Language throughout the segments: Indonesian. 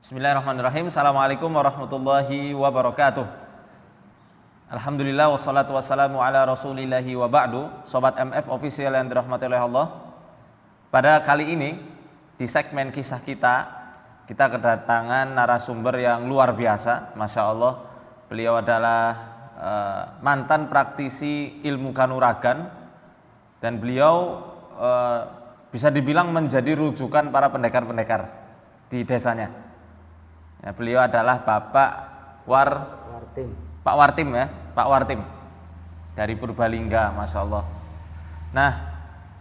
Bismillahirrahmanirrahim. Assalamualaikum warahmatullahi wabarakatuh. Alhamdulillah wassalatu wassalamu ala rasulillahi wa ba'du. Sobat MF official yang dirahmati oleh Allah. Pada kali ini di segmen kisah kita kedatangan narasumber yang luar biasa. Masya Allah, beliau adalah mantan praktisi ilmu kanuragan dan beliau bisa dibilang menjadi rujukan para pendekar-pendekar di desanya. Ya, beliau adalah Bapak Wartim. Pak Wartim ya, Pak Wartim dari Purbalingga, Masya Allah. Nah,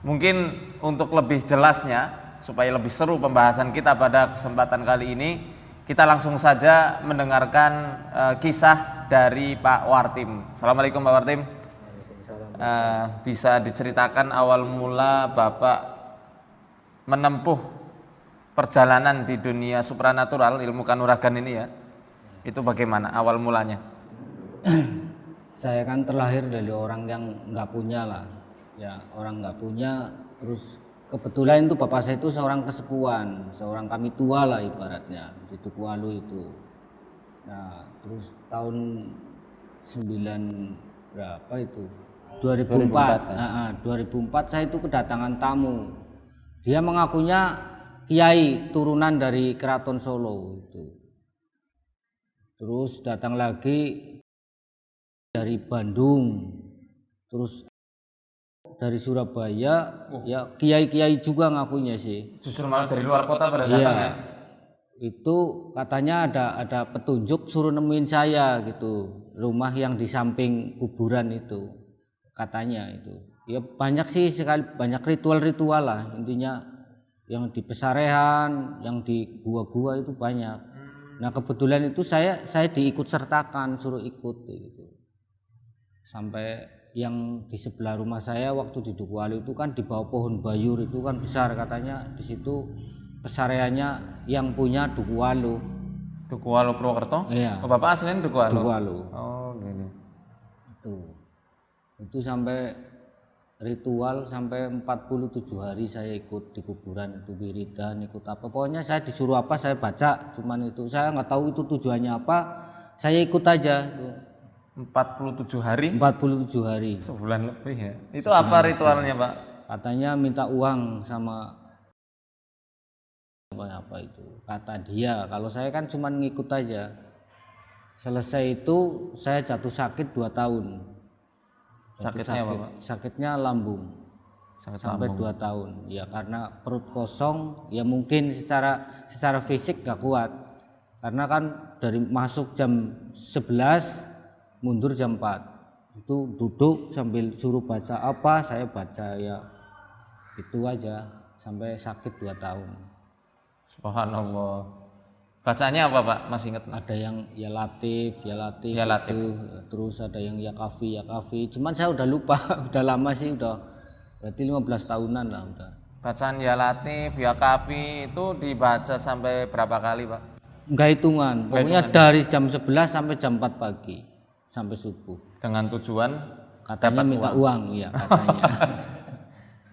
mungkin untuk lebih jelasnya, supaya lebih seru pembahasan kita pada kesempatan kali ini, kita langsung saja mendengarkan kisah dari Pak Wartim. Assalamualaikum Pak Wartim. Bisa diceritakan awal mula Bapak menempuh perjalanan di dunia supranatural, ilmu kanuragan ini ya, itu bagaimana awal mulanya? Saya kan terlahir dari orang yang nggak punya lah, ya orang nggak punya. Terus kebetulan itu bapak saya itu seorang kesepuan, seorang kami tua lah ibaratnya di Tukualu itu. Nah terus tahun 9 berapa itu? 2004. 2004 saya itu kedatangan tamu. Dia mengakunya kiai turunan dari Keraton Solo itu. Terus datang lagi dari Bandung, terus dari Surabaya, ya kiai-kiai juga ngakunya sih. Justru malah dari luar kota pada datang ya? Itu katanya ada petunjuk suruh nemuin saya gitu, rumah yang di samping kuburan itu, katanya itu. Ya banyak sih sekali, banyak ritual-ritual lah intinya. Yang di pesarean, yang di gua-gua itu banyak. Nah kebetulan itu saya diikut sertakan, suruh ikut gitu. Sampai yang di sebelah rumah saya waktu di Dukualu itu kan di bawah pohon bayur itu kan besar, katanya di situ pesareannya yang punya Dukualu. Dukualu Purwokerto? Iya. Oh, Bapak aslinya Dukualu? Dukualu. Oh gini. Itu sampai ritual sampai 47 hari saya ikut di kuburan itu, wiridan, ikut apa, pokoknya saya disuruh apa saya baca, cuman itu saya nggak tahu itu tujuannya apa, saya ikut aja. 47 hari? 47 hari. Sebulan lebih ya. Itu apa ritualnya Pak? Katanya minta uang sama apa itu, kata dia. Kalau saya kan cuman ngikut aja. Selesai itu saya jatuh sakit 2 tahun. Sakitnya apa Pak? Sakitnya lambung. Sampai lambung. 2 tahun ya, karena perut kosong ya, mungkin secara fisik gak kuat karena kan dari masuk jam 11 mundur jam 4 itu duduk sambil suruh baca apa saya baca, ya itu aja sampai sakit 2 tahun. Subhanallah. Bacanya apa Pak? Masih ingat? Ada yang ya latif itu, terus ada yang ya kafi. Cuman saya udah lupa, udah lama sih, udah berarti 15 tahunan lah udah. Bacaan ya latif, ya kafi itu dibaca sampai berapa kali Pak? Enggak hitungan, pokoknya dari jam 11 sampai jam 4 pagi sampai subuh. Dengan tujuan katanya minta uang ya katanya.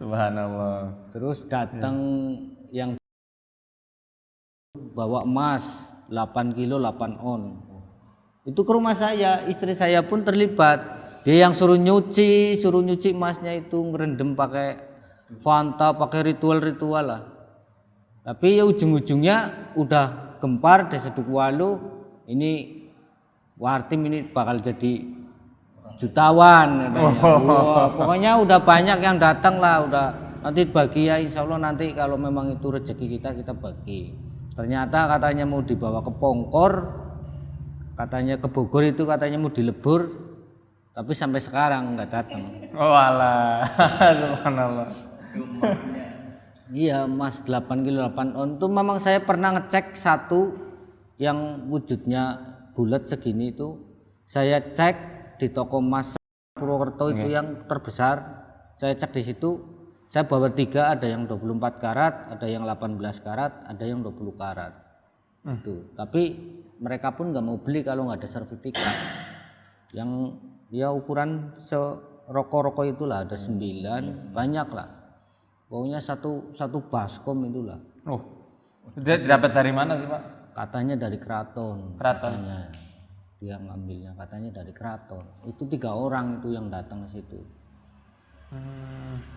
Subhanallah. Terus datang yang bawa emas 8 kilo 8 on. Itu ke rumah saya, istri saya pun terlibat. Dia yang suruh nyuci emasnya itu, ngerendam pakai Fanta, pakai ritual lah. Tapi ya ujung-ujungnya udah gempar desa Dukualu, ini Wartim ini bakal jadi jutawan katanya. Wah, pokoknya udah banyak yang datang lah, udah nanti bagi ya, insya Allah nanti kalau memang itu rezeki kita bagi. Ternyata katanya mau dibawa ke Pongkor, katanya ke Bogor itu katanya mau dilebur, tapi sampai sekarang nggak datang. Oh alah, subhanallah. Iya, emas 8 kilo 8 on itu memang saya pernah ngecek satu yang wujudnya bulat segini itu, saya cek di toko emas Purwokerto itu yang terbesar, saya cek di situ. Saya bawa 3, ada yang 24 karat, ada yang 18 karat, ada yang 20 karat. Itu. Tapi mereka pun nggak mau beli kalau nggak ada sertifikat. Yang ya ukuran serokok-rokok itulah, ada 9, banyak lah. Pokoknya satu baskom itulah. Oh, dia dapat dari mana sih Pak? katanya dari keraton. Keraton. Katanya. Dia ngambilnya katanya dari keraton. Itu 3 orang itu yang datang ke situ.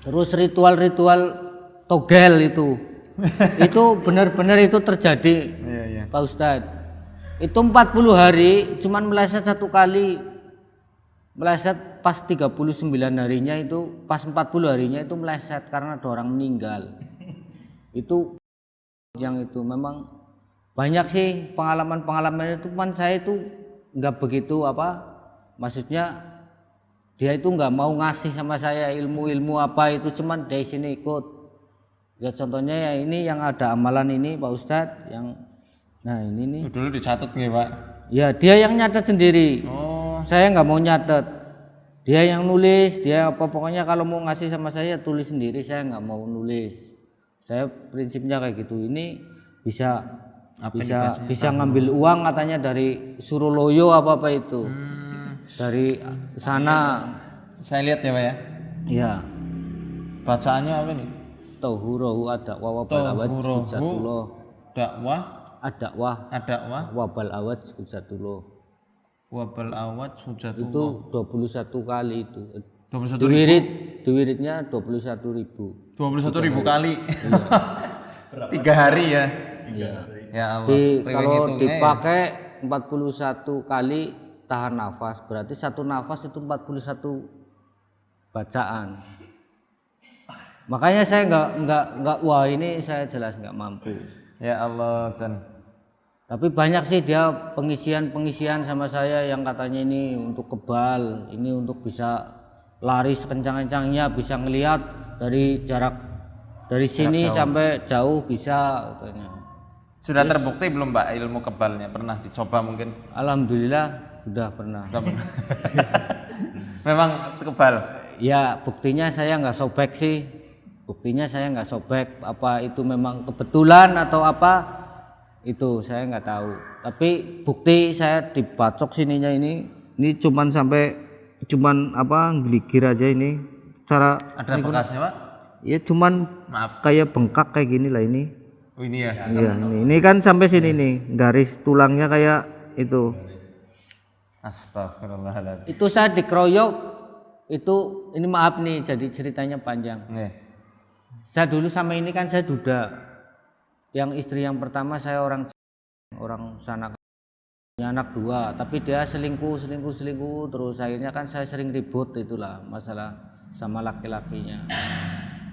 Terus ritual-ritual togel itu. Itu benar-benar itu terjadi. Iya. Pak Ustadz. Itu 40 hari cuman meleset 1 kali. Meleset pas 39 harinya itu, pas 40 harinya itu meleset karena ada orang meninggal. Itu yang itu memang banyak sih pengalaman-pengalaman itu, cuman saya itu nggak begitu maksudnya dia itu nggak mau ngasih sama saya ilmu-ilmu apa itu, cuman dari sini ikut. Ya contohnya ya ini yang ada amalan ini Pak Ustadz yang nah ini nih. Dulu dicatat nggih, Pak? Ya dia yang nyatet sendiri. Oh. Saya nggak mau nyatet. Dia yang nulis, dia pokoknya kalau mau ngasih sama saya tulis sendiri, saya nggak mau nulis. Saya prinsipnya kayak gitu. Ini bisa ngambil uang katanya dari Suroloyo apa itu. Dari sana. Saya lihat ya, Pak ya. Iya. Bacaannya apa nih? Tauhurahu adakwa wabal awad sujatullah. Dakwah Adakwah wabal awad sujatullah. Wabal awad sujatullah. Itu 21 kali itu. 21.000. Diwiritnya 21.000. 21.000 kali. 3 hari ya. Iya. Ya Allah. Kalau dipakai 41 kali tahan nafas, berarti 1 nafas itu 41 bacaan. Makanya saya nggak wah ini saya jelas nggak mampu. Ya Allah, Chan. Tapi banyak sih dia pengisian sama saya yang katanya ini untuk kebal, ini untuk bisa lari sekencang-kencangnya, bisa ngelihat dari sini jauh. sampai jauh bisa katanya. Sudah terbukti belum, Pak, ilmu kebalnya? Pernah dicoba mungkin? Alhamdulillah sudah pernah. Memang kebal. Ya buktinya saya nggak sobek sih. Buktinya saya nggak sobek. Apa itu memang kebetulan atau apa? Itu saya nggak tahu. Tapi bukti saya dibacok sininya ini cuman geligir aja ini. Cara ada bekasnya, Pak? Ya cuman Maaf. kayak bengkak kayak gini lah ini. Oh, ini ya. Iya ini kan sampai sini nih garis tulangnya kayak itu. Astagfirullahaladzim. Itu saya dikeroyok. Itu ini maaf nih jadi ceritanya panjang. Nih. Saya dulu sama ini kan saya duda. Yang istri yang pertama saya orang sana, punya anak 2, tapi dia selingkuh terus akhirnya kan saya sering ribut itulah masalah sama laki-lakinya.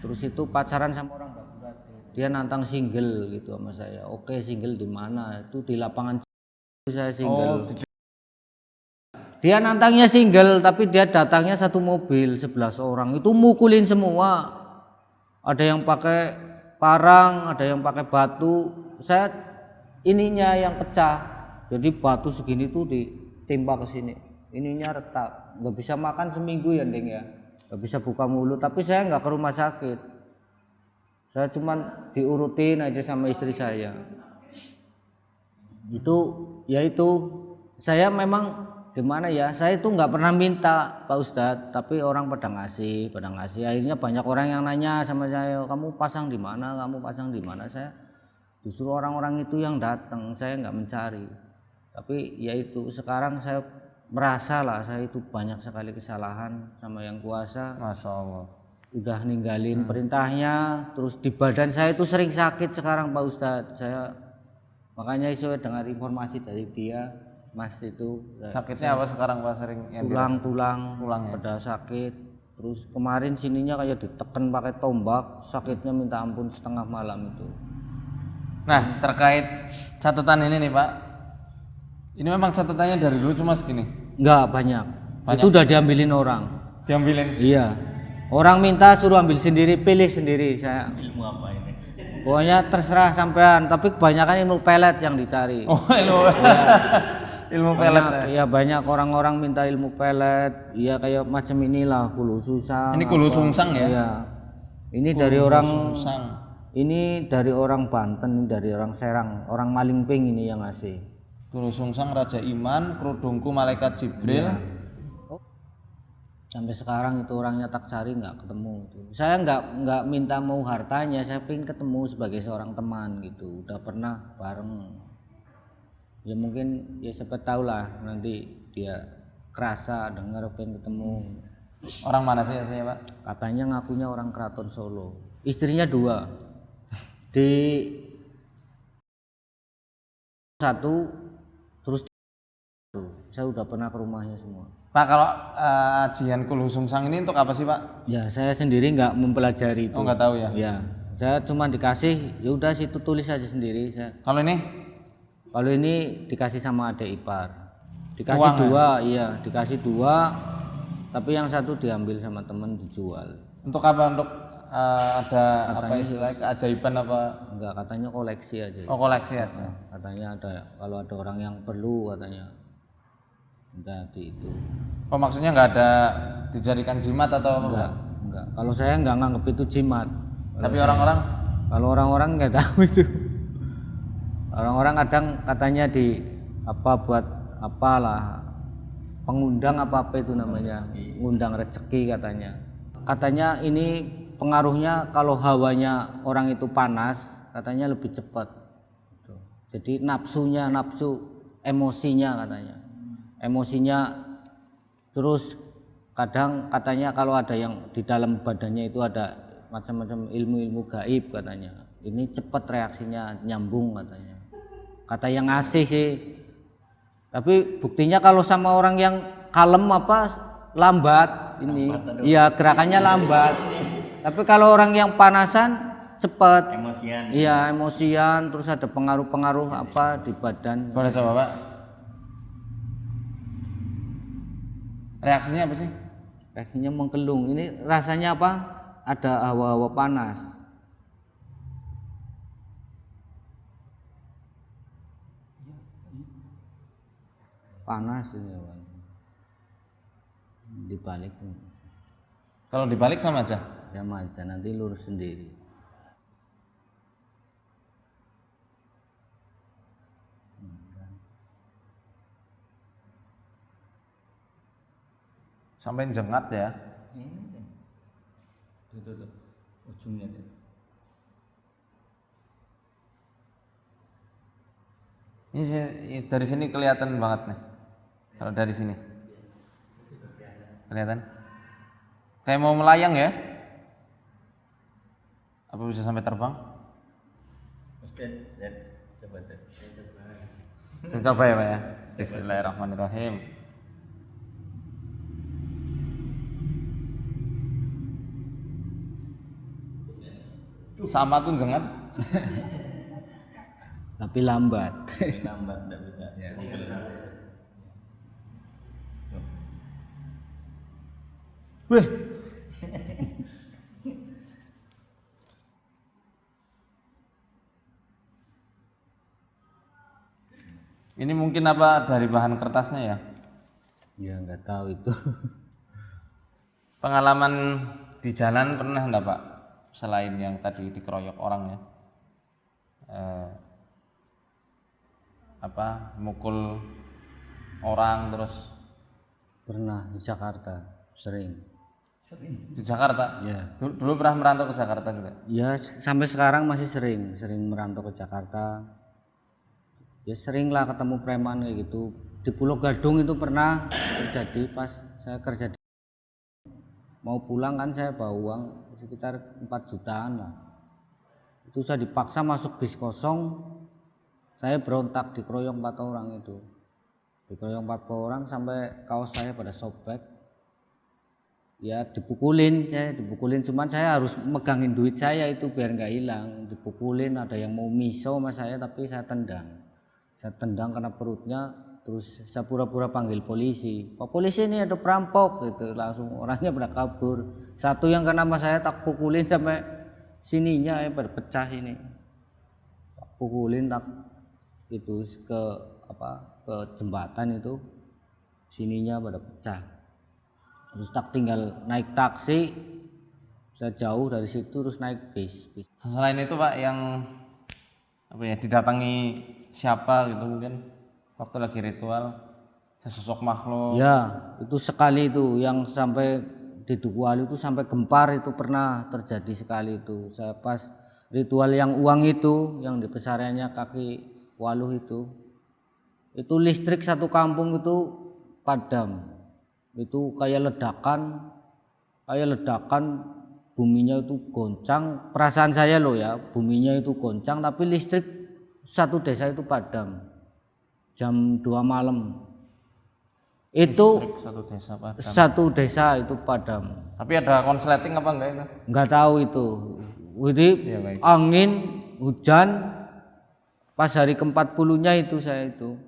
Terus itu pacaran sama orang Batu. Dia nantang single gitu sama saya. Oke, single di mana? Itu di lapangan saya single. Dia nantangnya single tapi dia datangnya 1 mobil 11 orang. Itu mukulin semua. Ada yang pakai parang, ada yang pakai batu. Saya ininya yang pecah. Jadi batu segini tuh ditimpa ke sini. Ininya retak. Nggak bisa makan seminggu ya, Deng ya. Nggak bisa buka mulut. Tapi saya nggak ke rumah sakit. Saya cuman diurutin aja sama istri saya. Itu saya memang gimana ya, saya itu nggak pernah minta Pak Ustadz, tapi orang pada ngasih. Akhirnya banyak orang yang nanya sama saya, kamu pasang di mana? Saya justru orang-orang itu yang datang, saya nggak mencari. Tapi ya itu sekarang saya merasa lah, saya itu banyak sekali kesalahan sama yang kuasa. Masya Allah. Udah ninggalin perintahnya, terus di badan saya itu sering sakit sekarang Pak Ustadz. Saya makanya saya dengar informasi dari dia. Mas itu sakitnya apa sekarang, Pak? Sering yang tulang ya? pada sakit. Terus kemarin sininya kayak ditekan pakai tombak, sakitnya minta ampun setengah malam itu. Nah, terkait catatan ini nih, Pak. Ini memang catatannya dari dulu cuma segini? Enggak, banyak. Itu udah diambilin orang. Diambilin? Iya. Orang minta suruh ambil sendiri, pilih sendiri. Saya ilmu apa ini? Pokoknya terserah sampean, tapi kebanyakan ilmu pelet yang dicari. Oh, ilmu. Ya. Ilmu pelet. Iya, banyak orang-orang minta ilmu pelet. Iya, kayak macam inilah kulu susang. Ini kulu sungsang ya? Iya. Ini dari orang sungsang. Ini dari orang Banten, dari orang Serang, orang Malingping ini yang ngasih. Kulu sungsang Raja Iman, kerudungku malaikat Jibril. Iya. Sampai sekarang itu orangnya tak cari nggak ketemu. Saya nggak minta mau hartanya, saya pengen ketemu sebagai seorang teman gitu. Udah pernah bareng. Ya mungkin ya siapa tahu lah nanti dia kerasa dengar pengen ketemu. Orang mana sih aslinya, Pak? Katanya ngakunya orang Keraton Solo. Istrinya 2. Di satu terus saya udah pernah ke rumahnya semua. Pak, kalau Jian Kul Sungsang ini untuk apa sih, Pak? Ya saya sendiri nggak mempelajari itu. Oh, nggak tahu ya? Ya saya cuma dikasih, ya udah situ tulis aja sendiri. Kalau ini Dikasih sama adik ipar. Dikasih uang, 2, iya dikasih 2. Tapi yang satu diambil sama temen dijual. untuk apa? Untuk ada Katanya apa istilahnya keajaiban apa? Enggak, katanya koleksi aja. Oh, koleksi aja. Katanya kalau ada orang yang perlu katanya. Entah di itu. Oh, maksudnya nggak ada dijadikan jimat atau apa? Enggak. Kalau saya enggak nganggep itu jimat. Tapi orang-orang? Kalau orang-orang nggak tahu itu. Orang-orang kadang katanya buat apalah pengundang apa itu namanya, ngundang rezeki katanya. Katanya ini pengaruhnya kalau hawanya orang itu panas, katanya lebih cepat. Jadi nafsu emosinya katanya. Emosinya terus kadang katanya kalau ada yang di dalam badannya itu ada macam-macam ilmu-ilmu gaib katanya. Ini cepat reaksinya, nyambung katanya. Kata yang ngasih sih. Tapi buktinya kalau sama orang yang kalem lambat ini. Iya, gerakannya lambat. Tapi kalau orang yang panasan cepat. Emosian. Iya, emosian, terus ada pengaruh-pengaruh apa di badan. Boleh coba, Pak? Reaksinya apa sih? Reaksinya mengkelung. Ini rasanya apa? Ada hawa-hawa panas. Panas ini, dibalik. Kalau dibalik sama aja? Sama aja, nanti lurus sendiri. Sampai jengat ya? Tuh. Ujungnya tuh. Ini dari sini kelihatan banget nih. Kalau dari sini kelihatan kayak mau melayang ya? Apa bisa sampai terbang? Coba deh. Saya coba ya, Pak ya. Bismillahirrahmanirrahim. Sama tuh jengat. Tapi lambat. Lambat enggak bisa. Wih. Ini mungkin apa dari bahan kertasnya ya? Ya nggak tahu itu. Pengalaman di jalan pernah enggak, Pak? Selain yang tadi dikeroyok orang ya, mukul orang terus? Pernah di Jakarta, sering. Di Jakarta? Ya. Dulu pernah merantau ke Jakarta juga? Ya sampai sekarang masih sering merantau ke Jakarta. Ya sering lah ketemu preman kayak gitu. Di Pulau Gadung itu pernah terjadi pas saya kerja mau pulang kan, saya bawa uang sekitar 4 jutaan lah. Itu saya dipaksa masuk bis kosong, saya berontak, dikeroyok 4 orang itu. Dikeroyok 4 orang sampai kaos saya pada sobek. Ya dipukulin, cuman saya harus megangin duit saya itu biar nggak hilang. Dipukulin, ada yang mau miso sama saya tapi saya tendang. Saya tendang kena perutnya, terus saya pura-pura panggil polisi. Pak polisi, ini ada perampok gitu, langsung orangnya pada kabur. Satu yang kena sama saya tak pukulin sampai sininya pada pecah ini. Tak pukulin tak itu ke jembatan itu, sininya pada pecah. Terus tak tinggal naik taksi, saya jauh dari situ terus naik bis. Selain itu, Pak, yang didatangi siapa gitu mungkin waktu lagi ritual, sesosok makhluk? Ya itu sekali itu yang sampai di Duku Alu itu sampai gempar, itu pernah terjadi sekali itu. Saya pas ritual yang uang itu, yang di pesariannya kaki Waluh itu, Itu listrik satu kampung itu padam. Itu kayak ledakan, buminya itu goncang. Perasaan saya loh ya, buminya itu goncang tapi listrik satu desa itu padam. Jam 2 malam. Itu Listrik satu desa padam. satu desa itu padam. Tapi ada konsleting apa enggak itu? Enggak tahu itu. Jadi Ya, baik. angin, hujan, pas hari ke-40-nya itu saya itu.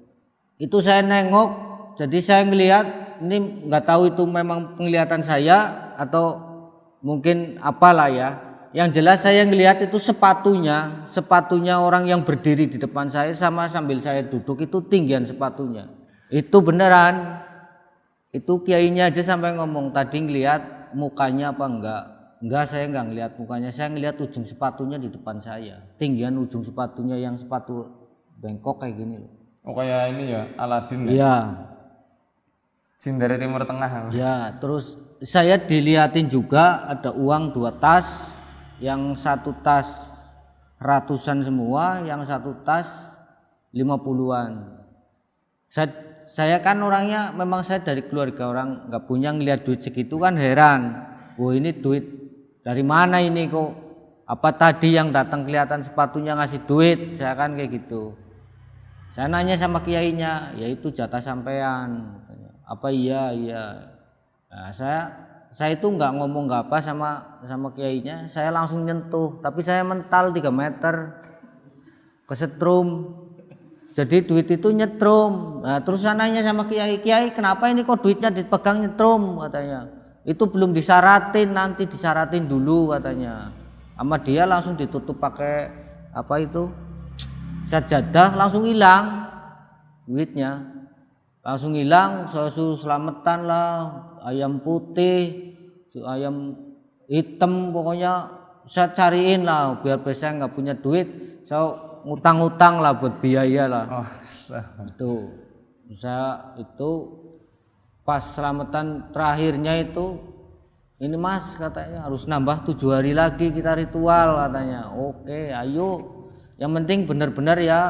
Itu saya nengok, jadi saya ngelihat, ini nggak tahu itu memang penglihatan saya atau mungkin apalah ya. Yang jelas saya ngelihat itu sepatunya orang yang berdiri di depan saya sama sambil saya duduk itu tinggian sepatunya. Itu beneran. Itu kiainya aja sampai ngomong tadi ngelihat mukanya apa enggak. Enggak, saya enggak ngelihat mukanya, saya ngelihat ujung sepatunya di depan saya. Tinggian ujung sepatunya yang sepatu bengkok kayak gini loh. Oh kayak ini ya, Aladin ya? Iya. Jin dari Timur Tengah. Ya, terus saya dilihatin juga ada uang 2 tas, yang satu tas ratusan semua, yang satu tas 50-an. Saya kan orangnya memang saya dari keluarga orang nggak punya, ngelihat duit segitu kan heran. Wah ini duit dari mana ini kok? Apa tadi yang datang kelihatan sepatunya ngasih duit? Saya kan kayak gitu. Saya nanya sama kiainya, yaitu jatah sampean. Apa iya. Nah, saya itu nggak ngomong nggak apa sama kiainya, saya langsung nyentuh, tapi saya mental 3 meter kesetrum. Jadi duit itu nyetrum. Nah, terus saya nanya sama kiai, kenapa ini kok duitnya dipegang nyetrum katanya. Itu belum disaratin, nanti disaratin dulu katanya. Sama dia langsung ditutup pakai apa itu? Sajadah, langsung hilang duitnya. Langsung hilang, saya suruh selamatan lah, ayam putih, ayam hitam, pokoknya saya cariin lah biar saya nggak punya duit, saya ngutang-ngutang lah buat biaya lah. Oh, Itu saya itu pas selamatan terakhirnya itu, ini mas katanya harus nambah 7 hari lagi kita ritual katanya. Oke, ayo. Yang penting benar-benar ya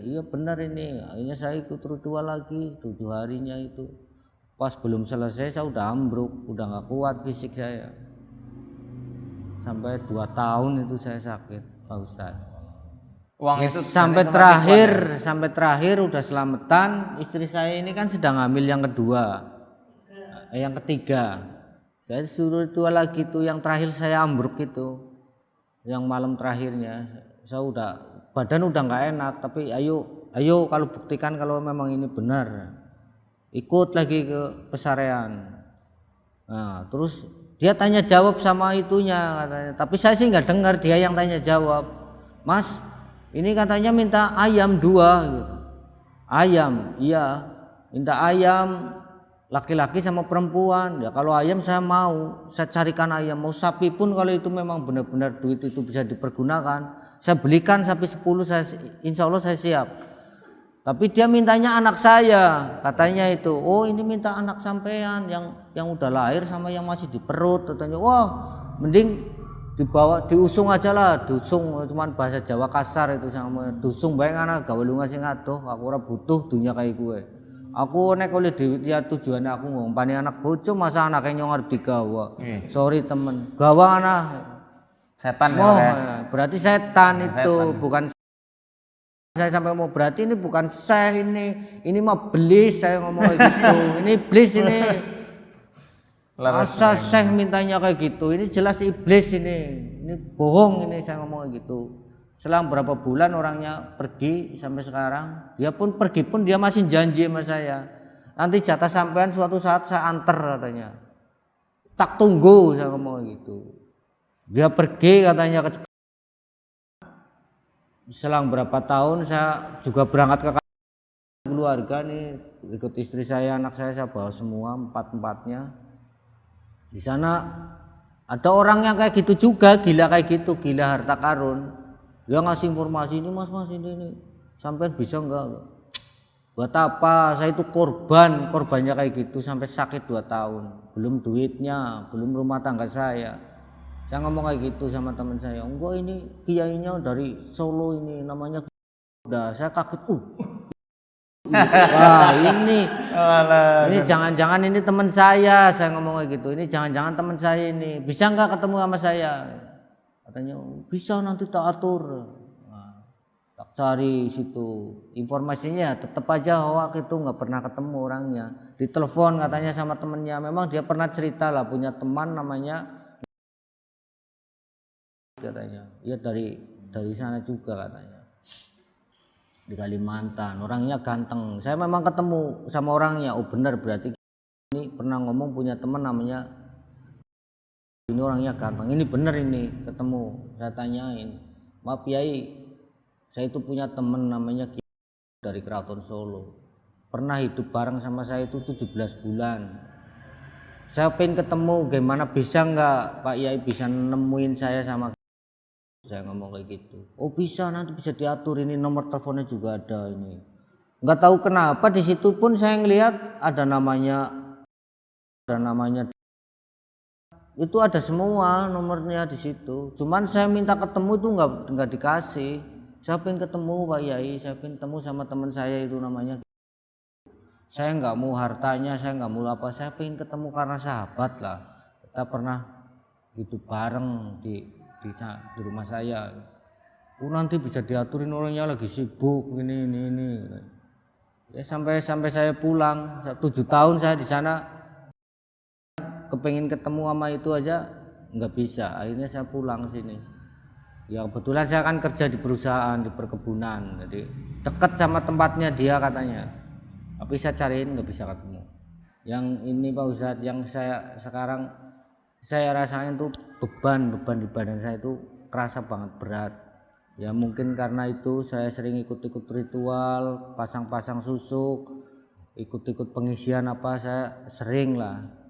iya benar ini. Akhirnya saya ikut ritual lagi 7 harinya itu. Pas belum selesai saya udah ambruk, udah nggak kuat fisik saya. Sampai 2 tahun itu saya sakit, Pak Ustadz. uang Ya, itu sampai sama terakhir, tipuan ya? sampai terakhir udah selamatan. Istri saya ini kan sedang hamil yang kedua, yang ketiga. Saya disuruh ritual lagi tuh, yang terakhir saya ambruk itu, yang malam terakhirnya. Saya udah badan udah nggak enak, tapi ayo kalau buktikan kalau memang ini benar, ikut lagi ke pesarean. Nah terus dia tanya jawab sama itunya katanya, tapi saya sih nggak dengar dia yang tanya jawab. Mas ini katanya minta ayam 2 gitu. Ayam, iya minta ayam laki-laki sama perempuan. Ya kalau ayam saya mau, saya carikan ayam. Mau sapi pun kalau itu memang benar-benar duit itu bisa dipergunakan, saya belikan sapi 10, saya insya Allah saya siap. Tapi dia mintanya anak saya, katanya itu. Oh ini minta anak sampean yang udah lahir sama yang masih di perut katanya. Wah mending dibawa diusung aja lah, dusung cuman bahasa Jawa kasar itu, sama dusung bae anak gawe lunga sing adoh, aku ora butuh dunia kayak gue. Aku nek oleh duit ya tujuannya aku ngompani anak bojo, masa anaknya nyong arep digawa. Sorry temen, gawa anak Setan ya. oh, Pak? berarti setan Ya, itu setan. bukan. Saya sampai mau berarti ini bukan syekh, ini mah belis, saya ngomong kayak gitu. Ini iblis ini. Laras Masa syekh mintanya kayak gitu, ini jelas iblis ini bohong ini, saya ngomong kayak gitu. Selang berapa bulan orangnya pergi sampai sekarang, dia pun pergi pun dia masih janji sama saya. Nanti jatah sampean suatu saat saya anter katanya. Tak tunggu, saya ngomong kayak gitu. Dia pergi katanya ke. Selang berapa tahun saya juga berangkat ke keluarga nih, ikut istri saya, anak saya bawa semua 4-empatnya. Di sana ada orang yang kayak gitu juga, gila kayak gitu, gila harta karun. Dia ngasih informasi, ini mas ini sampai bisa enggak? Buat apa? Saya itu korbannya kayak gitu sampai sakit 2 tahun. Belum duitnya, belum rumah tangga saya. Saya ngomong kayak gitu sama teman saya. Enggak ini kiainya dari Solo ini namanya. Udah saya kaget. Wah ini Alah. ini jangan-jangan ini teman saya ngomong kayak gitu. Ini jangan-jangan teman saya ini bisa nggak ketemu sama saya? Katanya bisa, nanti tak atur. Nah, tak cari situ informasinya, tetap aja hoak itu, nggak pernah ketemu orangnya. Ditelepon katanya sama temennya, memang dia pernah cerita lah punya teman namanya, katanya ya dari sana juga katanya, di Kalimantan, orangnya ganteng. Saya memang ketemu sama orangnya. Oh benar, berarti ini pernah ngomong punya teman namanya ini, orangnya ganteng, ini bener, ini ketemu. Saya tanyain, maaf Yai, saya itu punya teman namanya Kiai dari Keraton Solo, pernah hidup bareng sama saya itu 17 bulan. Saya pengen ketemu, gimana bisa nggak Pak Yai bisa nemuin saya sama. Saya ngomong kayak gitu. Oh bisa, nanti bisa diatur, ini nomor teleponnya juga ada ini. Nggak tahu kenapa di situ pun saya ngelihat ada namanya itu, ada semua nomornya di situ. Cuman saya minta ketemu itu nggak dikasih. Saya pengen ketemu Pak Yai, saya pengen ketemu sama teman saya itu namanya. Saya nggak mau hartanya, saya nggak mau apa, saya pengen ketemu karena sahabat lah. Kita pernah hidup bareng di rumah saya. Oh nanti bisa diaturin, orangnya lagi sibuk ini. Ya sampai saya pulang, 7 tahun saya di sana. Kepengen ketemu sama itu aja nggak bisa, akhirnya saya pulang sini. Ya kebetulan saya kan kerja di perusahaan di perkebunan, jadi dekat sama tempatnya dia katanya, tapi saya cariin nggak bisa ketemu. Yang ini Pak Ustadz, yang sekarang saya rasain tuh beban di badan saya itu kerasa banget berat. Ya mungkin karena itu saya sering ikut-ikut ritual, pasang-pasang susuk, ikut-ikut pengisian apa, saya sering lah.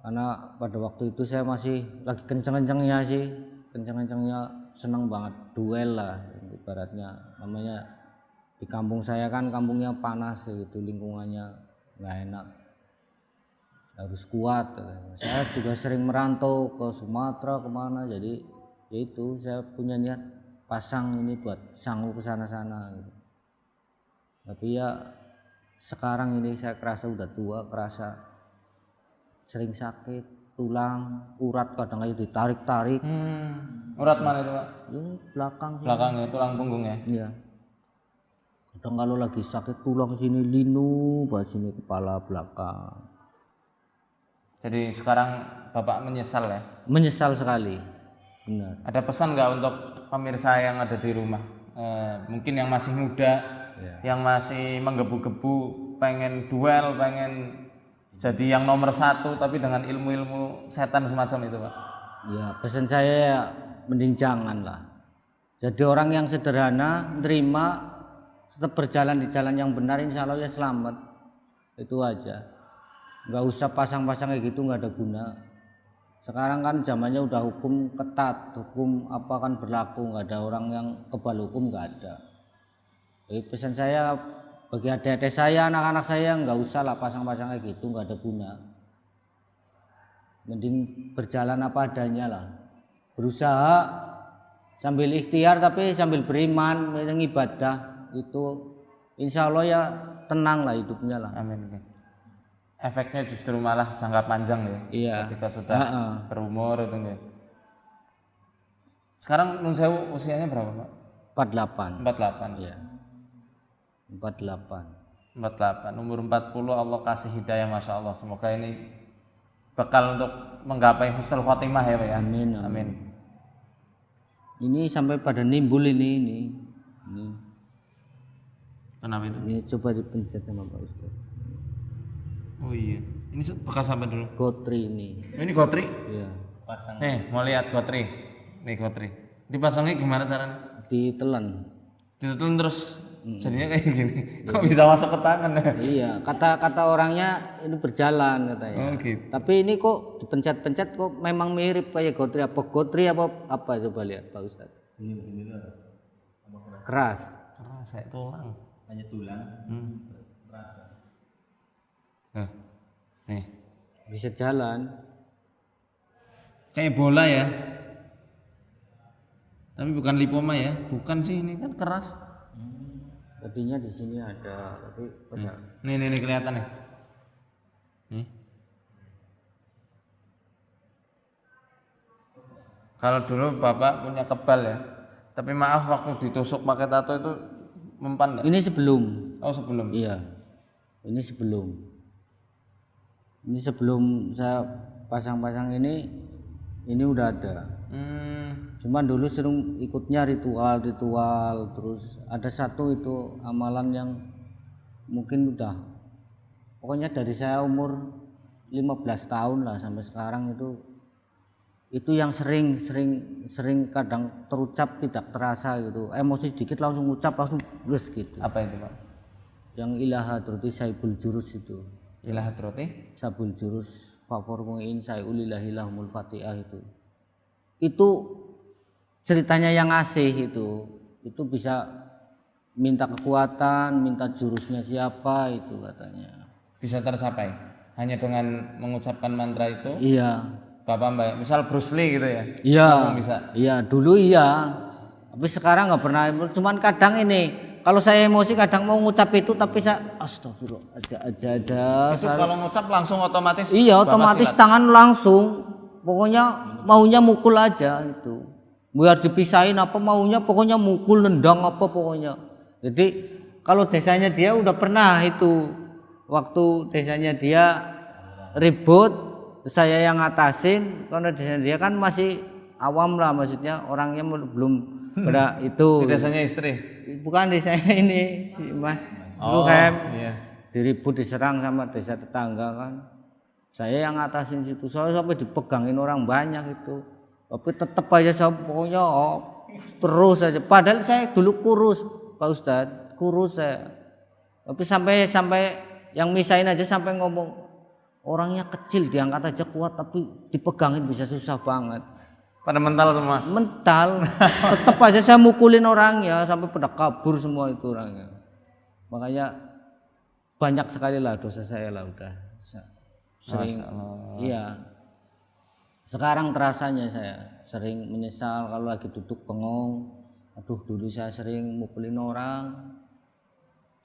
Karena pada waktu itu saya masih lagi kenceng-kencengnya seneng banget duel lah ibaratnya, namanya di kampung saya kan kampungnya panas gitu, lingkungannya nggak enak, harus kuat. Saya juga sering merantau ke Sumatera kemana, jadi ya itu saya punya niat pasang ini buat sanggup ke sana-sana gitu. Tapi ya sekarang ini saya kerasa udah tua, kerasa sering sakit tulang, urat kadang-kadang ditarik-tarik. Urat mana itu Pak? Ini belakang Belakangnya, tulang punggung ya? Iya. Kadang kalau lagi sakit tulang sini linu, bahas sini kepala belakang. Jadi sekarang Bapak menyesal ya? Menyesal sekali, benar. Ada pesan nggak untuk pemirsa yang ada di rumah? Mungkin yang masih muda, yang masih menggebu-gebu, pengen duel, pengen jadi yang nomor 1 tapi dengan ilmu-ilmu setan semacam itu Pak. Ya pesan saya ya mending jangan lah. Jadi orang yang sederhana, terima, tetap berjalan di jalan yang benar, insya Allah ya selamat. Itu aja. Nggak usah pasang-pasang kayak gitu, nggak ada guna. Sekarang kan zamannya udah hukum ketat, hukum apa kan berlaku, nggak ada orang yang kebal hukum, nggak ada. Jadi pesan saya bagi adik-adik saya, anak-anak saya, nggak usah lah pasang-pasang kayak gitu, nggak ada guna. Mending berjalan apa adanya lah, berusaha sambil ikhtiar tapi sambil beriman, mengibadah, itu insya Allah ya tenang lah hidupnya lah. Amin. Efeknya justru malah jangka panjang ya. Iya. Ketika sudah berumur itu ya. Sekarang Nun Sewu usianya berapa Pak? 48. 48. Iya. 48. Umur 40 Allah kasih hidayah, Masya Allah. Semoga ini bekal untuk menggapai husnul khotimah ya Pak ya. Amin. Amin. Ini sampai pada nimbul ini. Kenapa itu? Ini coba dipencet sama Pak Ustaz. Oh iya. Ini bekas apa dulu? Gotri ini. Oh, ini gotri? Iya. Pasang. Nih, mau lihat gotri. Nih gotri. Dipasangnya gimana caranya? Ditelan. Ditelan terus jadinya kayak gini. Kok bisa masuk ke tangan ya? Iya, kata orangnya ini berjalan katanya. Oh gitu. Tapi ini kok dipencet-pencet kok memang mirip kayak gotri apa coba lihat Pak Ustaz. Ini lah. Keras. Keras saya tulang. Hanya tulang. Rasa. Nih. Bisa jalan. Kayak bola ya. Tapi bukan lipoma ya. Bukan sih, ini kan keras. tadinya di sini ada, tapi pada Nih kelihatan nih. Nih. Kalau dulu Bapak punya kebal ya. Tapi maaf waktu ditusuk pakai tato itu mempan enggak? ini sebelum. Oh, sebelum. Iya. Ini sebelum. Ini sebelum saya pasang-pasang ini udah ada. Cuman dulu sering ikutnya ritual, terus ada satu itu amalan yang mungkin udah pokoknya dari saya umur 15 tahun lah sampai sekarang itu yang sering kadang terucap tidak terasa gitu, emosi sedikit langsung ucap langsung terus gitu. Apa itu, Pak? Yang ilaha roti saibul jurus itu. Ilaha roti Sabul jurus favor muin sayulillahilahumul fatihah itu ceritanya yang asih itu bisa minta kekuatan, minta jurusnya siapa itu katanya. bisa tercapai hanya dengan mengucapkan mantra itu. Iya. Bapak Mbak, misal Bruce Lee gitu ya. Iya. Langsung bisa. Iya, dulu iya. Tapi sekarang nggak pernah. Cuman kadang ini kalau saya emosi kadang mau ngucap itu tapi saya astagfirullah aja. Itu kalau ngucap langsung otomatis. Iya, Bapak otomatis silat. tangan langsung. Pokoknya maunya mukul aja itu. Biar dipisahin apa maunya pokoknya mukul nendang apa pokoknya. Jadi kalau desanya dia udah pernah itu. Waktu desanya dia ribut saya yang ngatasin, karena desanya dia kan masih awam lah, maksudnya orangnya belum pada itu. Itu desanya istri. Bukan desanya ini, Mas. Oh, iya. Diribut diserang sama desa tetangga kan. Saya yang ngatasin situ, soalnya sampai dipegangin orang banyak itu. Tapi tetap aja saya pokoknya terus aja. Padahal saya dulu kurus, Pak Ustadz, kurus saya. Tapi sampai yang misahin aja sampai ngomong orangnya kecil diangkat aja kuat tapi dipegangin bisa susah banget. Pada mental semua. Mental. Tetap aja saya mukulin orangnya sampai pada kabur semua itu orangnya. Makanya banyak sekali lah dosa saya lah udah sering. Iya. Sekarang terasanya saya sering menyesal kalau lagi duduk bengong. Aduh dulu saya sering mukulin orang,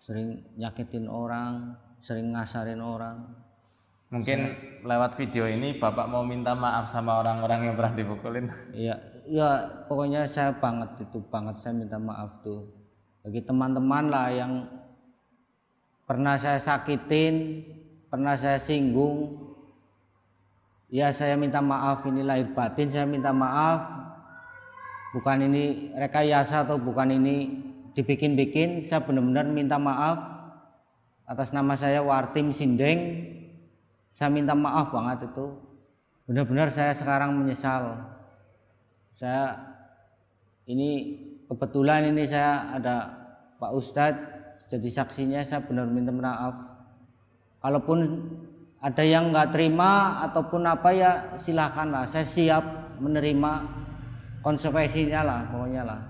sering nyakitin orang, sering ngasarin orang. Mungkin lewat video ini Bapak mau minta maaf sama orang-orang yang pernah dipukulin. Iya, ya pokoknya saya saya minta maaf tuh bagi teman-teman lah yang pernah saya sakitin, pernah saya singgung. Ya saya minta maaf, ini lahir batin saya minta maaf. Bukan ini rekayasa atau bukan ini dibikin-bikin, saya benar-benar minta maaf atas nama saya Wartim Sindeng. Saya minta maaf banget itu. Benar-benar saya sekarang menyesal. Saya ini kebetulan ini saya ada Pak Ustadz jadi saksinya, saya benar minta maaf. Kalaupun ada yang nggak terima ataupun apa ya silahkan lah. Saya siap menerima konsekuensinya lah pokoknya lah.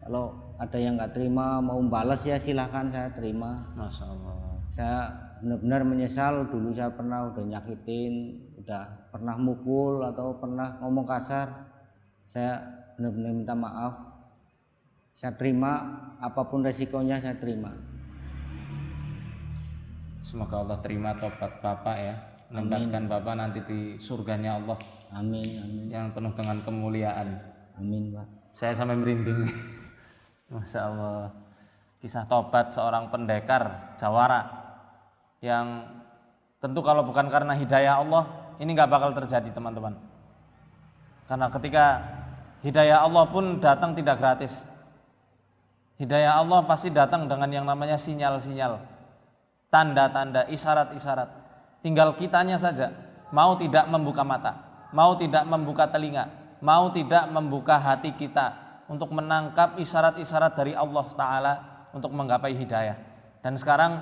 Kalau ada yang nggak terima mau balas ya silahkan saya terima. Masya Allah. Saya benar-benar menyesal dulu saya pernah udah nyakitin, udah pernah mukul atau pernah ngomong kasar. Saya benar-benar minta maaf. Saya terima apapun resikonya saya terima. Semoga Allah terima tobat Bapak ya. Menempatkan Bapak nanti di surganya Allah. Amin, amin. Yang penuh dengan kemuliaan. Amin, Pak. Saya sampai merinding. Masya Allah. Kisah tobat seorang pendekar jawara yang tentu kalau bukan karena hidayah Allah ini nggak bakal terjadi teman-teman. Karena ketika hidayah Allah pun datang tidak gratis. Hidayah Allah pasti datang dengan yang namanya sinyal-sinyal, tanda-tanda, isyarat-isyarat. Tinggal kitanya saja mau tidak membuka mata, mau tidak membuka telinga, mau tidak membuka hati kita untuk menangkap isyarat-isyarat dari Allah Ta'ala untuk menggapai hidayah. Dan sekarang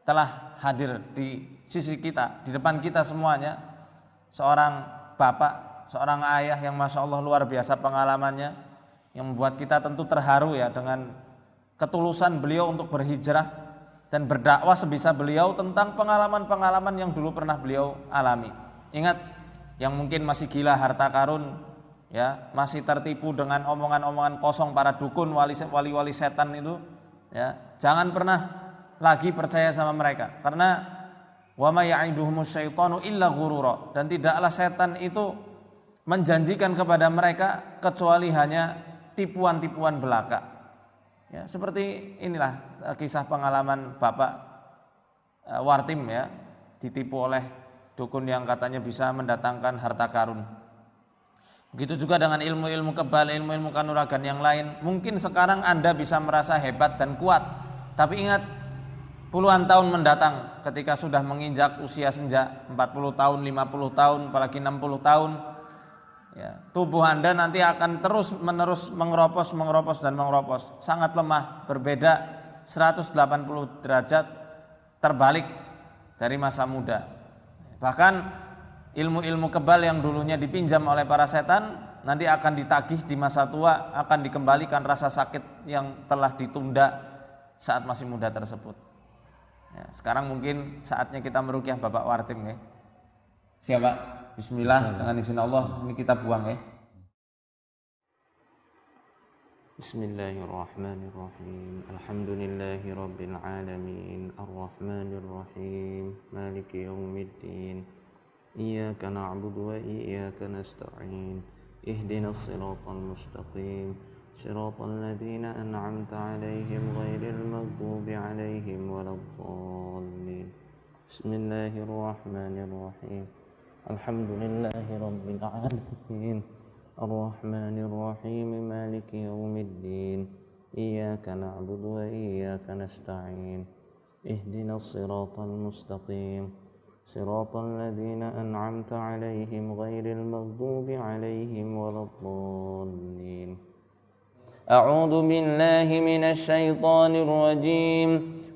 telah hadir di sisi kita, di depan kita semuanya, seorang bapak, seorang ayah yang Masya Allah luar biasa pengalamannya, yang membuat kita tentu terharu ya dengan ketulusan beliau untuk berhijrah dan berdakwah sebisa beliau tentang pengalaman-pengalaman yang dulu pernah beliau alami. Ingat, yang mungkin masih gila harta karun, ya masih tertipu dengan omongan-omongan kosong para dukun, wali-wali setan itu, ya Jangan pernah lagi percaya sama mereka, karena wa may ya'iduhumus syaitanu illa ghurura, dan tidaklah setan itu menjanjikan kepada mereka kecuali hanya tipuan-tipuan belaka. Ya, seperti inilah kisah pengalaman Bapak Wartim ya, ditipu oleh dukun yang katanya bisa mendatangkan harta karun. Begitu juga dengan ilmu-ilmu kebal, ilmu-ilmu kanuragan yang lain. Mungkin sekarang Anda bisa merasa hebat dan kuat, tapi ingat puluhan tahun mendatang ketika sudah menginjak usia senja 40 tahun, 50 tahun, apalagi 60 tahun, ya, tubuh Anda nanti akan terus menerus mengeropos dan mengeropos. Sangat lemah, berbeda 180 derajat terbalik dari masa muda. Bahkan ilmu-ilmu kebal yang dulunya dipinjam oleh para setan nanti akan ditagih di masa tua, akan dikembalikan rasa sakit yang telah ditunda saat masih muda tersebut. Ya, sekarang mungkin saatnya kita meruqyah Bapak Wartim ya. Siapa? Bismillah, dengan izin Allah ini kita buang ya. Bismillahirrahmanirrahim. Alhamdulillahi rabbil alamin. Ar-Rahmanir Rahim. Maliki yaumiddin. Iyyaka na'budu wa iyyaka nasta'in. Ihdinas siratal mustaqim. Siratal ladzina an'amta 'alaihim ghairil maghdubi 'alaihim waladdallin. Bismillahirrahmanirrahim. Alhamdulillahi rabbil alamin. Ar-Rahmanir Rahim. Maliki yaumiddin. Iyyaka na'budu wa iyyaka nasta'in. Ihdinas siratal mustaqim. صراط الذين أنعمت عليهم غير المغضوب عليهم ولا الضالين. أعوذ بالله من الشيطان الرجيم.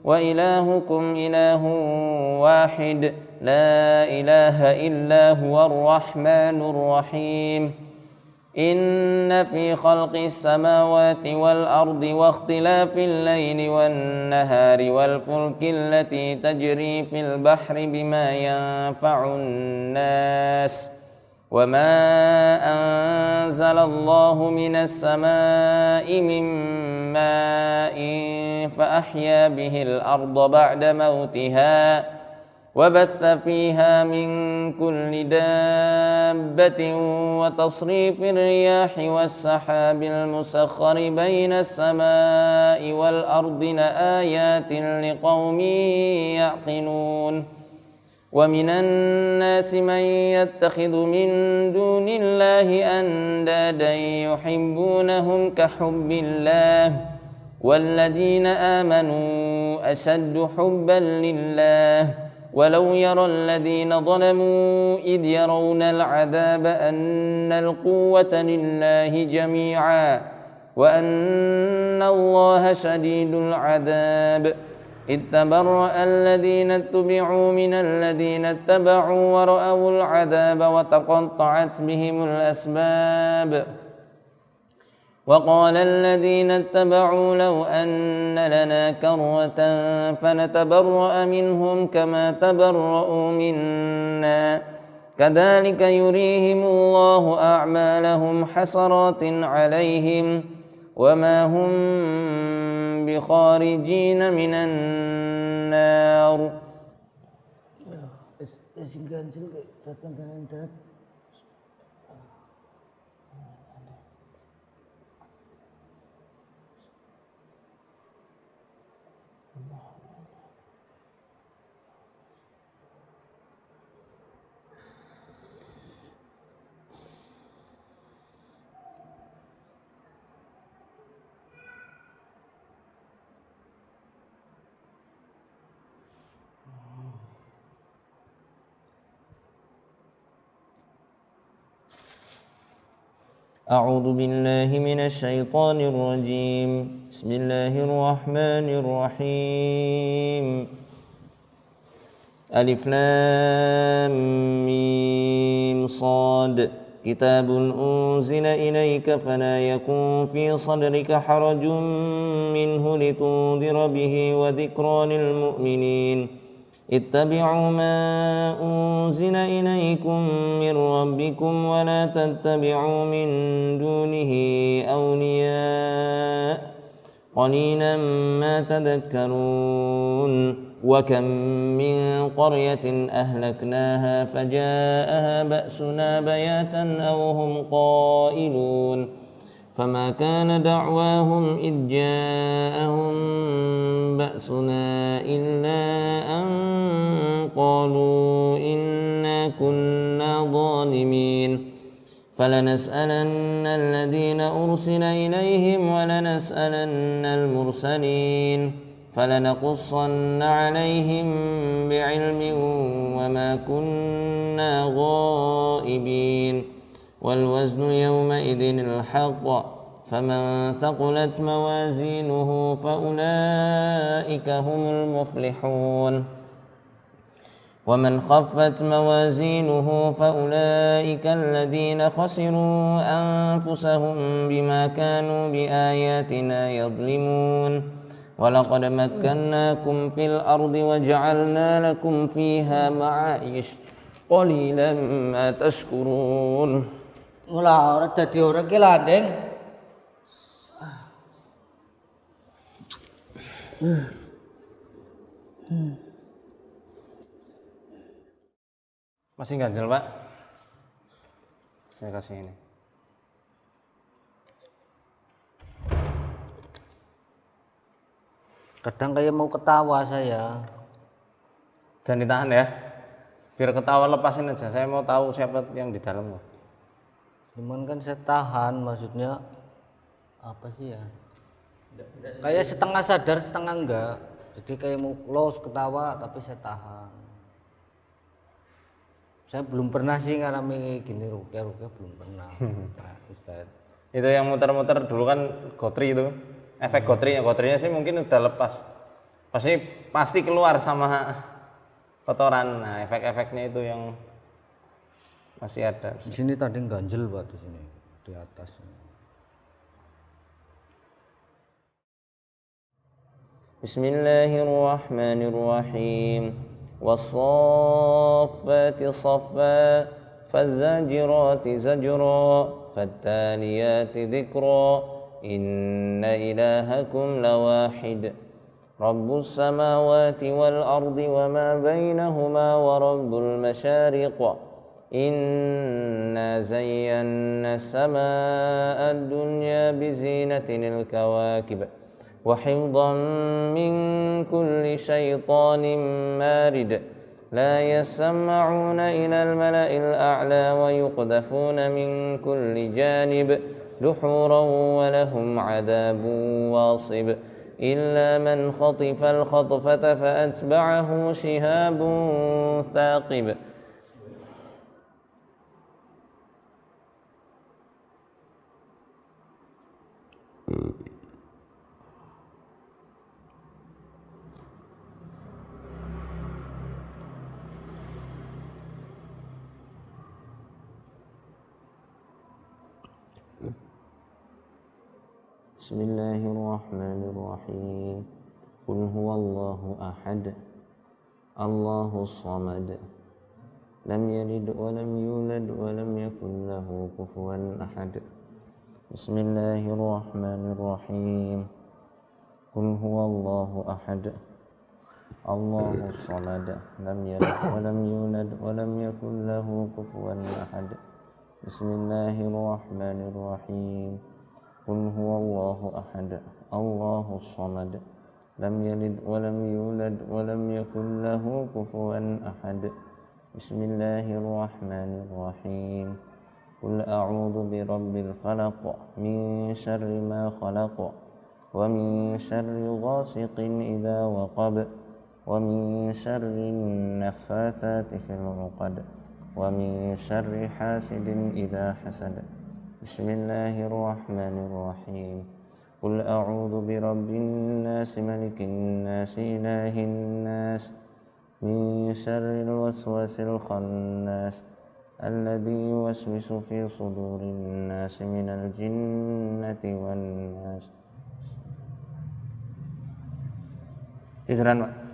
وإلهكم إله واحد لا إله إلا هو الرحمن الرحيم. إن في خلق السماوات والأرض واختلاف الليل والنهار والفلك التي تجري في البحر بما ينفع الناس وما أنزل الله من السماء من ماء فأحيا به الأرض بعد موتها وبث فيها من كل دابة وتصريف الرياح والسحاب المسخر بين السماء والأرض لآيات لقوم يعقلون. ومن الناس من يتخذ من دون الله أندادا يحبونهم كحب الله والذين آمنوا أشد حبا لله. ولو يرى الذين ظلموا إذ يرون العذاب أن القوة لله جميعا وأن الله شديد العذاب. إذ تبرأ الذين اتبعوا من الذين اتبعوا ورأوا العذاب وتقطعت بهم الأسباب. وقال الذين اتبعوا لو أن لنا كرة فنتبرأ منهم كما تبرؤوا منا كذلك يريهم الله أعمالهم حسرات عليهم وما هم بخارجين من النار. أعوذ بالله من الشيطان الرجيم. بسم الله الرحمن الرحيم. ألف لام ميم صاد. كتاب أنزل إليك فلا يكن في صدرك حرج منه لتنذر به وذكرى للمؤمنين. اتبعوا ما أنزل إليكم من ربكم ولا تتبعوا من دونه أولياء قليلا ما تذكرون وكم من قرية أهلكناها فجاءها بأسنا بياتا أو هم قائلون فما كان دعواهم إذ جاءهم بأسنا إلا أن قالوا إنا كنا ظالمين فلنسألن الذين أرسل إليهم ولنسألن المرسلين فلنقصن عليهم بعلم وما كنا غائبين والوزن يومئذ الحق فمن ثقلت موازينه فأولئك هم المفلحون ومن خفت موازينه فأولئك الذين خسروا أنفسهم بما كانوا بآياتنا يظلمون ولقد مكناكم في الأرض وجعلنا لكم فيها معايش قليلا ما تشكرون. Mula ora dadi ora ki landeng. Masih ganjel, Pak? Saya kasih ini. Kadang kayak mau ketawa saya. Jangan ditahan ya. Biar ketawa lepasin aja. Saya mau tahu siapa yang di dalam. Cuman kan saya tahan, maksudnya apa sih ya? Kayak setengah sadar setengah enggak. Jadi kayak mau close ketawa tapi saya tahan. Saya belum pernah sih ngalami gini rukyah belum pernah. Ustaz. Itu yang muter-muter dulu kan gotri itu. Efek gotrinya sih mungkin udah lepas. Pasti keluar sama kotoran. Nah, efek-efeknya itu yang masih ada. Di sini tadi ganjel Pak di sini di atas. Bismillahirrahmanirrahim. Was-saffati saffa faz-zajirati zajra fattaliyati dzikra inna ilahakum lawahid Rabbus samawati wal ardi wa ma bainahuma wa rabbul masyariq inna zayyana as-samaa'a ad-dunya bizinatil kawakib وحفظا من كل شيطان مارد لا يسمعون إلى الملأ الأعلى ويقذفون من كل جانب دحورا ولهم عذاب واصب إلا من خطف الخطفة فأتبعه شهاب ثاقب Bismillahirrahmanirrahim. Qul huwallahu ahad. Allahus samad. Lam yalid wa lam yulad wa lam yakul lahu kufuwan ahad. Bismillahirrahmanirrahim. Qul huwallahu ahad. Allahus samad. Lam yalid wa lam yulad wa lam yakul lahu kufuwan ahad. Bismillahirrahmanirrahim. Qul huwallahu ahad. Allahus samad. Lam yalid wa lam yulad wa lam yakul lahu kufuwan ahad. Bismillahirrahmanirrahim. Qul a'udzu birabbil falaq min syarri ma khalaq wa min syarri ghasiqin idza waqab wa min syarri naffatsati fil 'uqad wa min syarri hasidin idza hasad. Bismillahirrahmanirrahim. Qul a'udzu birabbin nas malikin nas ilahin nas min syarril waswasil khannas alladzi yuwaswisu fi sudurin nas minal jinnati wan nas. Tiduran, Pak.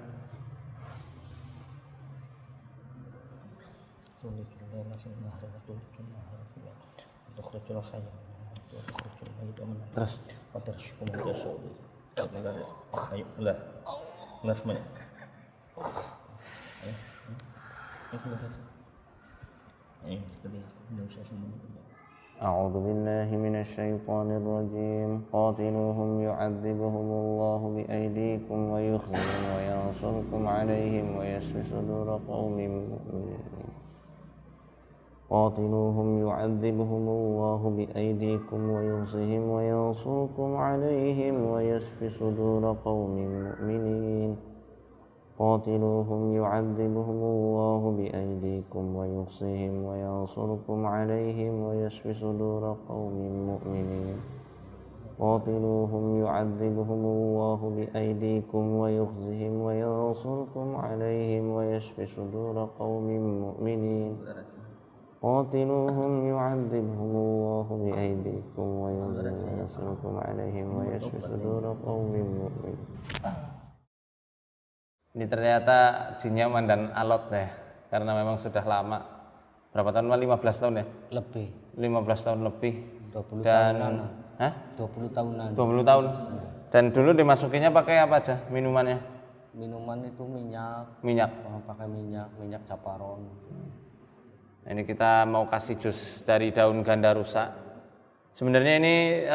Terus Ayo, udah. Udah semuanya. Ayo. Ayo, seperti tidak usah semuanya. أعوذ بالله من الشيطان الرجيم قاتلوهم يعذبهم الله بأيديكم ويخزيهم وينصركم عليهم ويشف صدور قوم مؤمنين قاتلوهم يعذبهم الله بأيديكم ويخزيهم وينصركم عليهم ويشف صدور قوم مؤمنين قاتلوهم يعذبهم الله بأيديكم ويخزيهم وينصركم عليهم ويشف صدور قوم مؤمنين قاتلوهم يعذبهم الله بأيديكم ويخزيهم وينصركم عليهم ويشف صدور قوم مؤمنين قاتلوهم يعذبهم الله بأيديكم ويخزيهم وينصركم عليهم ويشف صدور قوم مؤمنين. Ini ternyata jinnya mandan alot ya, karena memang sudah lama. Berapa tahun? 15 tahun ya? Lebih 15 tahun lebih. 20 Dan tahunan. hah? 20 tahunan. 20 tahun. Dan dulu dimasukinnya pakai apa aja minumannya? Minuman itu Minyak. pakai minyak caparon. Ini kita mau kasih jus dari daun ganda rusa. Sebenarnya ini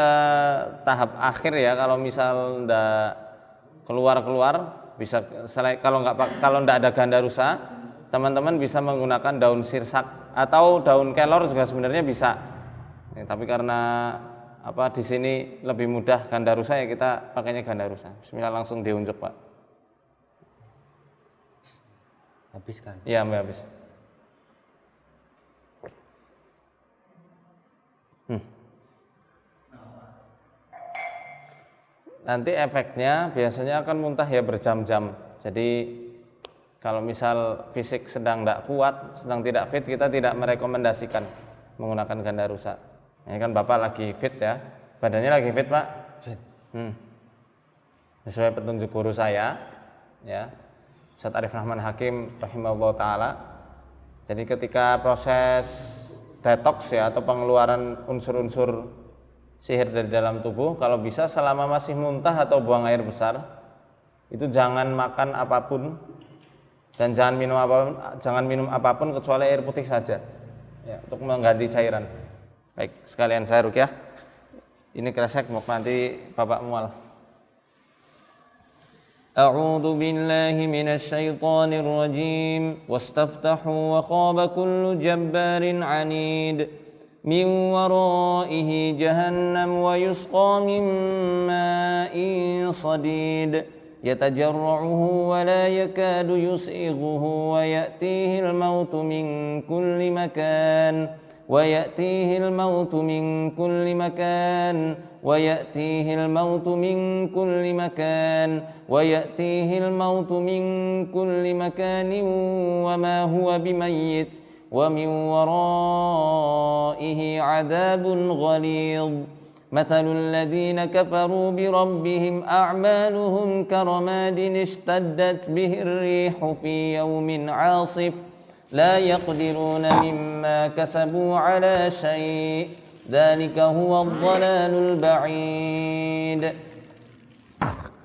tahap akhir ya, kalau misal ndak keluar bisa kalau ndak ada ganda rusa, teman-teman bisa menggunakan daun sirsak atau daun kelor juga sebenarnya bisa. Ya, tapi karena di sini lebih mudah ganda rusa ya kita pakainya ganda rusa. Bismillah, langsung diunjuk Pak. Habiskan. Iya, habis. Nanti efeknya biasanya akan muntah ya berjam-jam. Jadi kalau misal fisik sedang tidak kuat, sedang tidak fit, kita tidak merekomendasikan menggunakan ganda rusa. Ini kan Bapak lagi fit ya, badannya lagi fit Pak. Fit. Sesuai petunjuk guru saya, ya, Ustaz Arif Rahman Hakim rahimahullah taala. Jadi ketika proses detox ya atau pengeluaran unsur-unsur sihir dari dalam tubuh, kalau bisa selama masih muntah atau buang air besar, itu jangan makan apapun dan jangan minum apapun kecuali air putih saja, ya, untuk mengganti cairan. Baik, sekalian saya ruqyah. Ini kresek mau nanti Bapak mual. A'udzu billahi minasy syaithanir rajim. Wastaftahu wa khaba kullu jabbarin 'anid. من ورائه جهنم ويسقى من ماء صديد يتجرعه ولا يكاد يسيغه ويأتيه الموت من كل مكان ويأتيه الموت من كل مكان ويأتيه الموت من كل مكان ويأتيه الموت من كل مكان وما هو بميت ومن ورائه عذاب غليظ مثل الذين كفروا بربهم أعمالهم كرماد اشتدت به الريح في يوم عاصف لا يقدرون مما كسبوا على شيء ذلك هو الضلال البعيد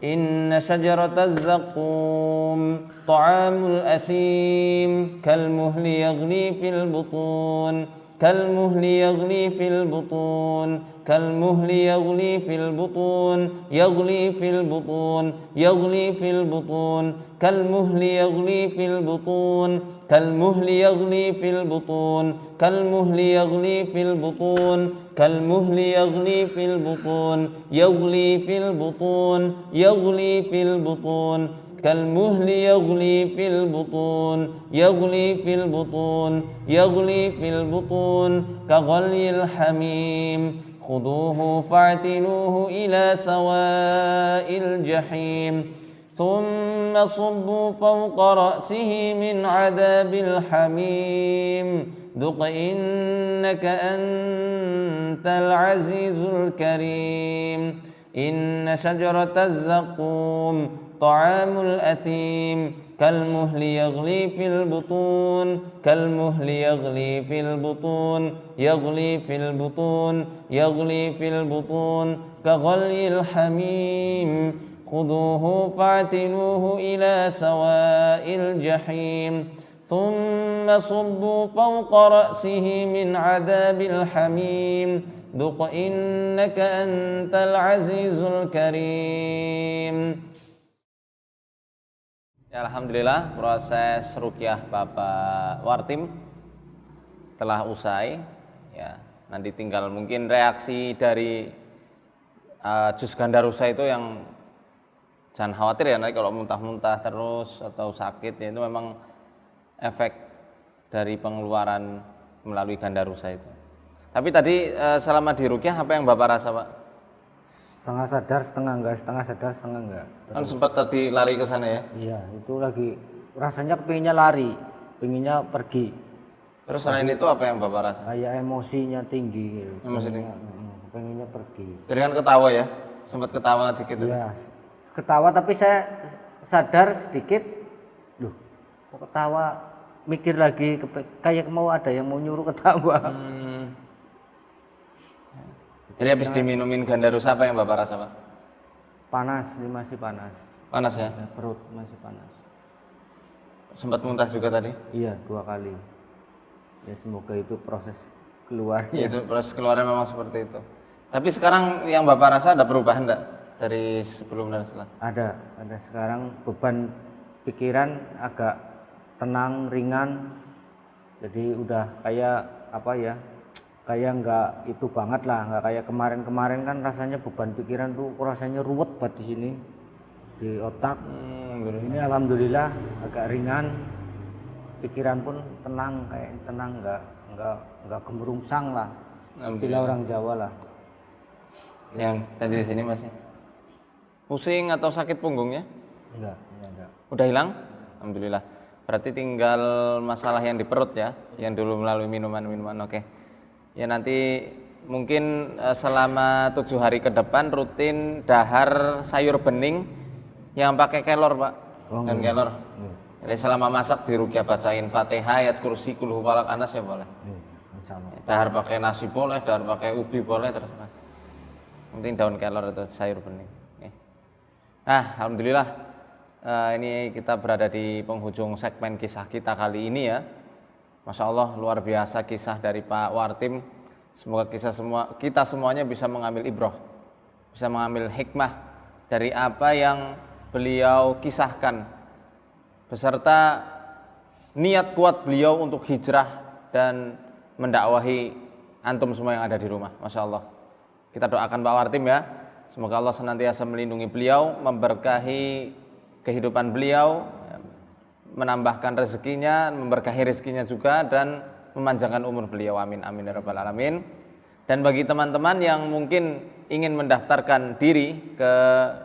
إن شجرة الزقوم طعام الأثيم كالمهل يغلي في البطون كالمهل يغلي في البطون كالمهل يغلي في البطون يغلي في البطون يغلي في البطون كالمهل يغلي في البطون كالمهل يغلي في البطون كالمهل يغلي في البطون كالمهل يغلي في البطون يغلي في البطون يغلي في البطون كالمهل يغلي في البطون يغلي في البطون يغلي في البطون كغلي الحميم خذوه فاعتلوه إلى سواء الجحيم ثم صبوا فوق رأسه من عذاب الحميم ذق إنك أنت العزيز الكريم إن شجرة الزقوم طعام الأثيم كالمهل يغلي في البطون كالمهل يغلي في البطون يغلي في البطون يغلي في البطون كغلي الحميم خذوه فاعتلوه إلى سواء الجحيم ثم صبوا فوق رأسه من عذاب الحميم ذق إنك أنت العزيز الكريم. Ya, alhamdulillah proses ruqyah Bapak Wartim telah usai. Ya, nanti tinggal mungkin reaksi dari jus gandarusa itu yang jangan khawatir ya, nanti kalau muntah-muntah terus atau sakit ya itu memang efek dari pengeluaran melalui gandarusa itu. Tapi tadi selama di ruqyah apa yang Bapak rasa, Pak? Setengah sadar, setengah enggak, setengah sadar, setengah enggak. Kan sempat tadi lari ke sana ya. Iya, itu lagi rasanya kepinginnya lari, pengennya pergi. Terus selain itu apa yang Bapak rasa? Kayak emosinya tinggi gitu. Emosi tinggi. Pengennya pergi. Tadi kan ketawa ya, sempat ketawa dikit. Iya, ketawa tapi saya sadar sedikit, loh kok ketawa, mikir lagi, kayak mau ada yang mau nyuruh ketawa. Jadi habis diminumin gandarusa apa yang Bapak rasa, Pak? Panas, ini masih panas. Panas ya? Perut masih panas. Sempat muntah juga tadi? Iya, 2 kali. Ya semoga itu proses keluarnya. Ya, itu proses keluarnya memang seperti itu. Tapi sekarang yang Bapak rasa ada perubahan enggak dari sebelum dan setelah? Ada sekarang beban pikiran agak tenang, ringan. Jadi udah kayak apa ya? Kayak nggak itu banget lah, nggak kayak kemarin kan rasanya beban pikiran tuh rasanya ruwet banget di sini di otak. Ini alhamdulillah agak ringan, pikiran pun tenang, kayak tenang, nggak gemerungsang lah, istilah orang Jawa lah. Yang tadi di sini masih pusing atau sakit punggungnya? Enggak. Udah hilang? Alhamdulillah. Berarti tinggal masalah yang di perut ya, yang dulu melalui minuman. Oke. Ya nanti mungkin selama 7 hari ke depan rutin dahar sayur bening yang pakai kelor, Pak. Dan kelor. Jadi selama masak di ruqyah bacain Fatihah, ayat kursi, kulhu falak anas ya boleh. Dahar pakai nasi boleh, dahar pakai ubi boleh, terserah. Penting daun kelor atau sayur bening. Nah, alhamdulillah ini kita berada di penghujung segmen kisah kita kali ini ya. Masya Allah luar biasa kisah dari Pak Wartim. Semoga kita semuanya bisa mengambil ibrah, bisa mengambil hikmah dari apa yang beliau kisahkan, beserta niat kuat beliau untuk hijrah dan mendakwahi antum semua yang ada di rumah. Masya Allah. Kita doakan Pak Wartim ya. Semoga Allah senantiasa melindungi beliau, memberkahi kehidupan beliau, menambahkan rezekinya, memberkahi rezekinya juga, dan memanjangkan umur beliau. Amin amin ya rabbal alamin. Dan bagi teman-teman yang mungkin ingin mendaftarkan diri ke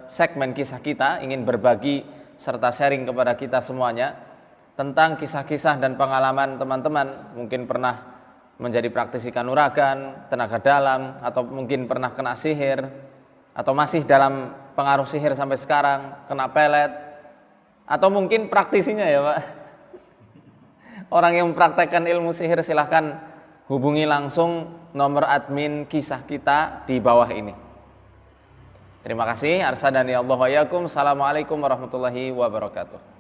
segmen kisah kita, ingin berbagi serta sharing kepada kita semuanya tentang kisah-kisah dan pengalaman teman-teman, mungkin pernah menjadi praktisi kanuragan, tenaga dalam, atau mungkin pernah kena sihir, atau masih dalam pengaruh sihir sampai sekarang, kena pelet, atau mungkin praktisinya ya Pak, orang yang mempraktekkan ilmu sihir, silahkan hubungi langsung nomor admin kisah kita di bawah ini. Terima kasih. Arsadani Allah wa yakum. Assalamualaikum warahmatullahi wabarakatuh.